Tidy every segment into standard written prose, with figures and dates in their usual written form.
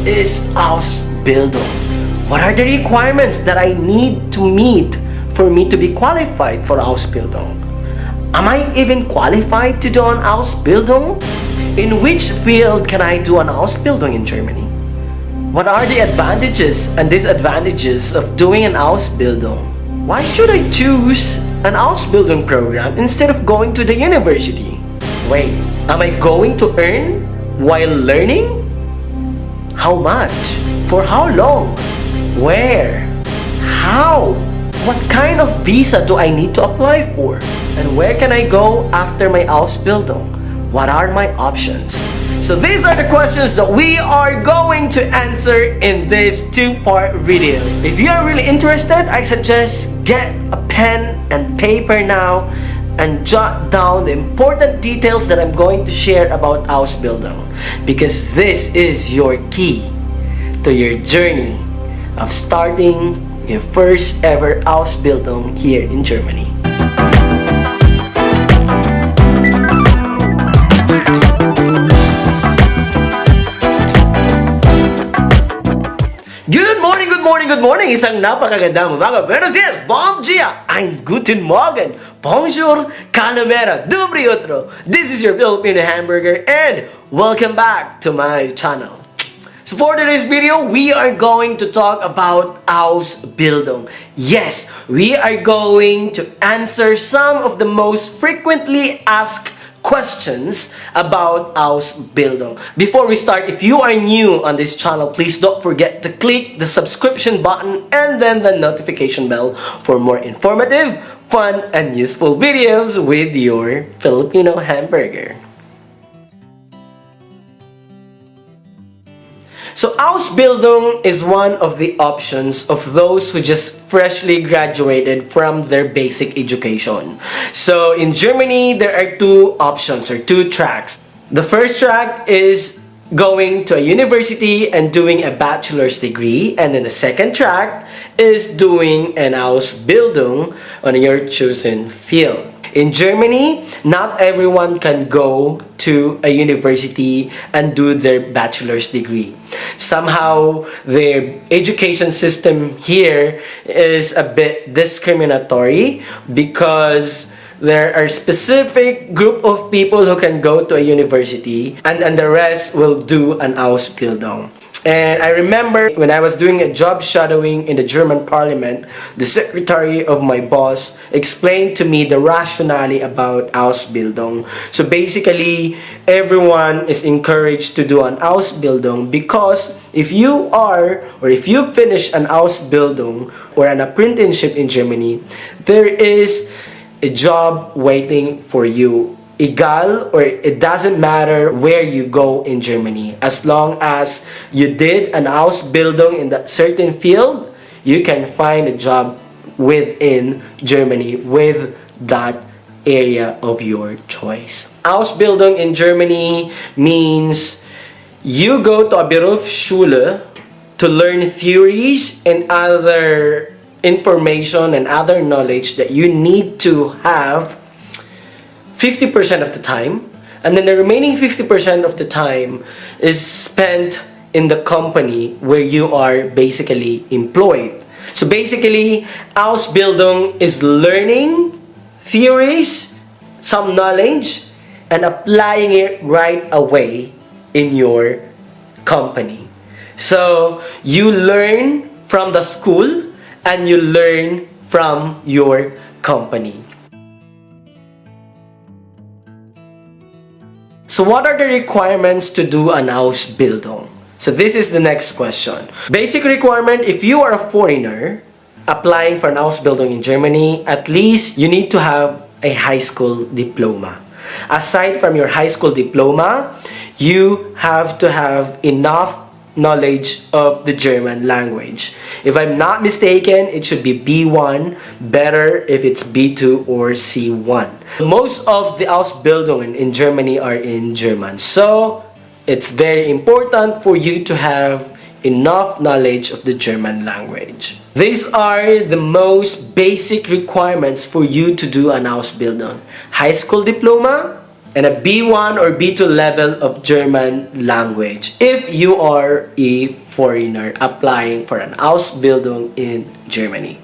is Ausbildung? What are the requirements that I need to meet for me to be qualified for Ausbildung? Am I even qualified to do an Ausbildung? In which field can I do an Ausbildung in Germany? What are the advantages and disadvantages of doing an Ausbildung? Why should I choose an Ausbildung program instead of going to the university? Wait, am I going to earn while learning? How much? For how long? Where? How? What kind of visa do I need to apply for? And where can I go after my Ausbildung? What are my options? So these are the questions that we are going to answer in this two-part video. If you are really interested, I suggest get a pen and paper now and jot down the important details that I'm going to share about Ausbildung, because this is your key to your journey of starting your first ever Ausbildung here in Germany. Good morning! Isang napakagandang umaga. Buenos dias, bom dia, ein guten Morgen, bonjour, calamera, dobry utro. This is your Filipino hamburger and welcome back to my channel. So for today's video, we are going to talk about Ausbildung. Yes, we are going to answer some of the most frequently asked questions about Ausbildung. Before we start, if you are new on this channel, please don't forget to click the subscription button and then the notification bell for more informative, fun, and useful videos with your Filipino hamburger. So Ausbildung is one of the options of those who just freshly graduated from their basic education. So in Germany, there are two options or two tracks. The first track is going to a university and doing a bachelor's degree, and then the second track is doing an Ausbildung on your chosen field. In Germany, not everyone can go to a university and do their bachelor's degree. Somehow, their education system here is a bit discriminatory because there are specific group of people who can go to a university and the rest will do an Ausbildung. And I remember when I was doing a job shadowing in the German parliament, the secretary of my boss explained to me the rationale about Ausbildung. So basically, everyone is encouraged to do an Ausbildung because if you finish an Ausbildung or an apprenticeship in Germany, there is a job waiting for you. Egal, or it doesn't matter where you go in Germany. As long as you did an Ausbildung in that certain field, you can find a job within Germany with that area of your choice. Ausbildung in Germany means you go to a Berufsschule to learn theories and other information and other knowledge that you need to have 50% of the time, and then the remaining 50% of the time is spent in the company where you are basically employed. So basically, Ausbildung is learning theories, some knowledge, and applying it right away in your company. So you learn from the school and you learn from your company. So what are the requirements to do an Ausbildung? So this is the next question. Basic requirement, if you are a foreigner applying for an Ausbildung in Germany, at least you need to have a high school diploma. Aside from your high school diploma, you have to have enough knowledge of the German language. If I'm not mistaken, it should be B1, better if it's B2 or C1. Most of the Ausbildungen in Germany are in German, so it's very important for you to have enough knowledge of the German language. These are the most basic requirements for you to do an Ausbildung. High school diploma, and a B1 or B2 level of German language if you are a foreigner applying for an Ausbildung in Germany.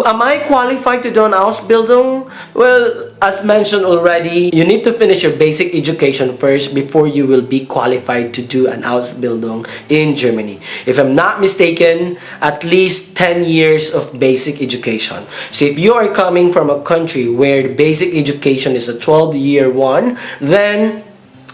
Am I qualified to do an Ausbildung? Well, as mentioned already, you need to finish your basic education first before you will be qualified to do an Ausbildung in Germany. If I'm not mistaken, at least 10 years of basic education. So if you are coming from a country where the basic education is a 12-year one, then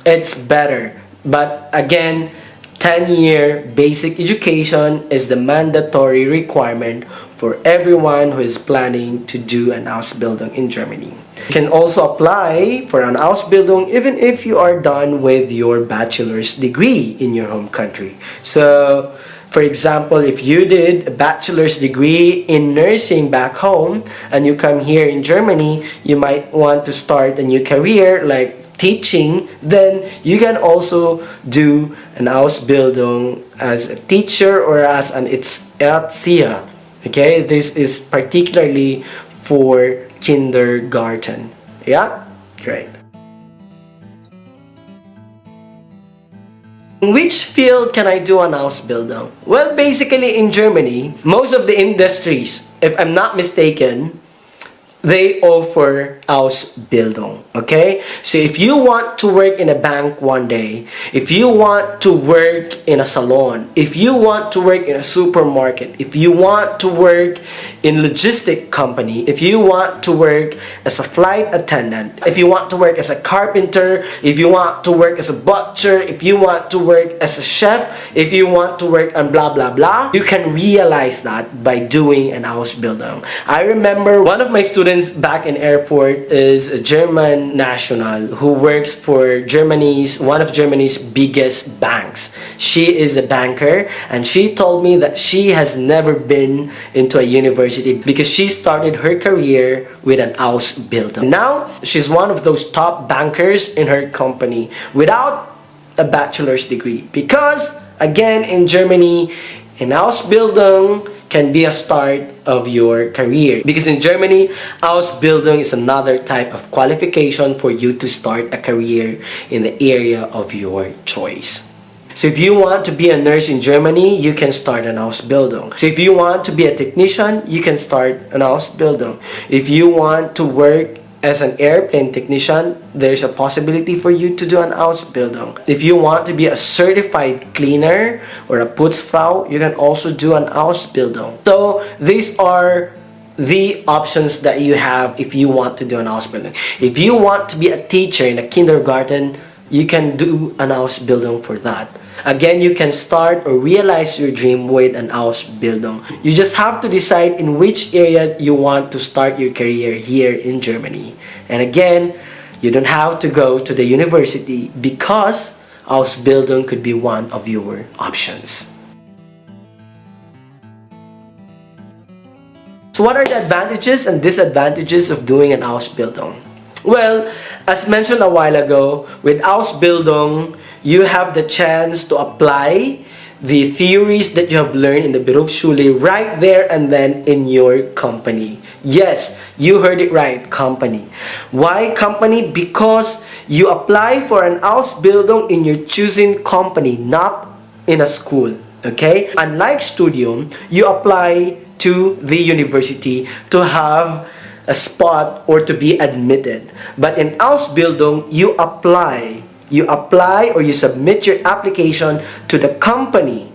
it's better. But again, 10-year basic education is the mandatory requirement for everyone who is planning to do an Ausbildung in Germany. You can also apply for an Ausbildung even if you are done with your bachelor's degree in your home country. So, for example, if you did a bachelor's degree in nursing back home and you come here in Germany, you might want to start a new career like teaching, then you can also do an Ausbildung as a teacher or as an Erzieher. Okay, this is particularly for kindergarten. Yeah, great. In which field can I do an Ausbildung? Well, basically in Germany, most of the industries, if I'm not mistaken, they offer Ausbildung, okay? So if you want to work in a bank one day, if you want to work in a salon, if you want to work in a supermarket, if you want to work in logistic company, if you want to work as a flight attendant, if you want to work as a carpenter, if you want to work as a butcher, if you want to work as a chef, if you want to work on blah blah blah, you can realize that by doing an Ausbildung. I remember one of my students back in Erfurt is a German national who works for one of Germany's biggest banks. She is a banker and she told me that she has never been into a university because she started her career with an Ausbildung. Now, she's one of those top bankers in her company without a bachelor's degree because, again, in Germany, an Ausbildung can be a start of your career. Because in Germany, Ausbildung is another type of qualification for you to start a career in the area of your choice. So if you want to be a nurse in Germany, you can start an Ausbildung. So if you want to be a technician, you can start an Ausbildung. If you want to work as an airplane technician, there's a possibility for you to do an Ausbildung. If you want to be a certified cleaner or a Putzfrau, you can also do an Ausbildung. So these are the options that you have if you want to do an Ausbildung. If you want to be a teacher in a kindergarten, you can do an Ausbildung for that. Again, you can start or realize your dream with an Ausbildung. You just have to decide in which area you want to start your career here in Germany. And again, you don't have to go to the university because Ausbildung could be one of your options. So what are the advantages and disadvantages of doing an Ausbildung? Well, as mentioned a while ago, with Ausbildung, you have the chance to apply the theories that you have learned in the Berufsschule right there and then in your company. Yes, you heard it right, company. Why company? Because you apply for an Ausbildung in your choosing company, not in a school. Okay? Unlike Studium, you apply to the university to have a spot or to be admitted. But in Ausbildung, you apply or you submit your application to the company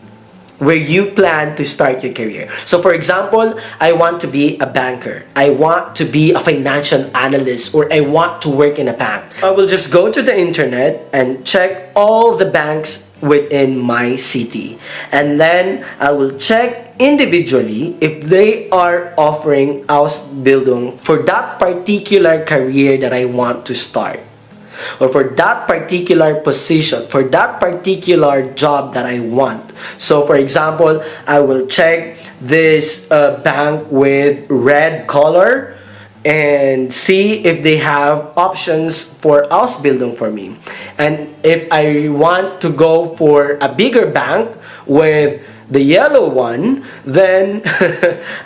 where you plan to start your career. So for example, I want to be a banker. I want to be a financial analyst, or I want to work in a bank. I will just go to the internet and check all the banks within my city. And then I will check individually if they are offering Ausbildung for that particular career that I want to start, or for that particular position, for that particular job that I want. So for example, I will check this bank with red color and see if they have options for Ausbildung for me. And if I want to go for a bigger bank with the yellow one, then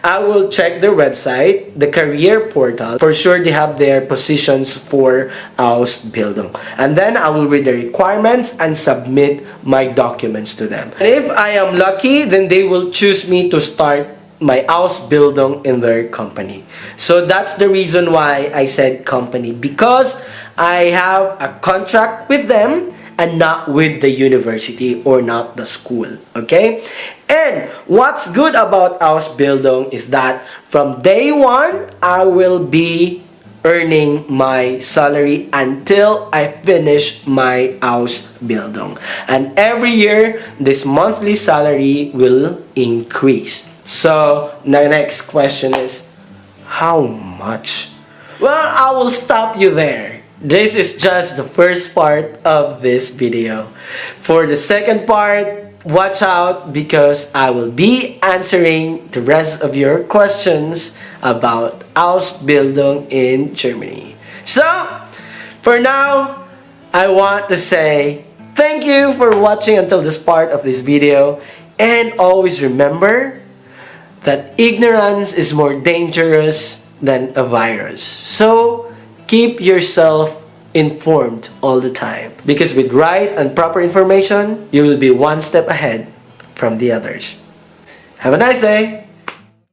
I will check their website, the career portal. For sure, they have their positions for Ausbildung. And then I will read the requirements and submit my documents to them. And if I am lucky, then they will choose me to start my Ausbildung in their company. So that's the reason why I said company, because I have a contract with them and not with the university or not the school. Okay? And what's good about Ausbildung is that from day one, I will be earning my salary until I finish my Ausbildung. And every year, this monthly salary will increase. So, the next question is, how much? Well, I will stop you there. This is just the first part of this video. For the second part, watch out because I will be answering the rest of your questions about Ausbildung in Germany. So, for now, I want to say thank you for watching until this part of this video, and always remember that ignorance is more dangerous than a virus. So, keep yourself informed all the time. Because with right and proper information, you will be one step ahead from the others. Have a nice day!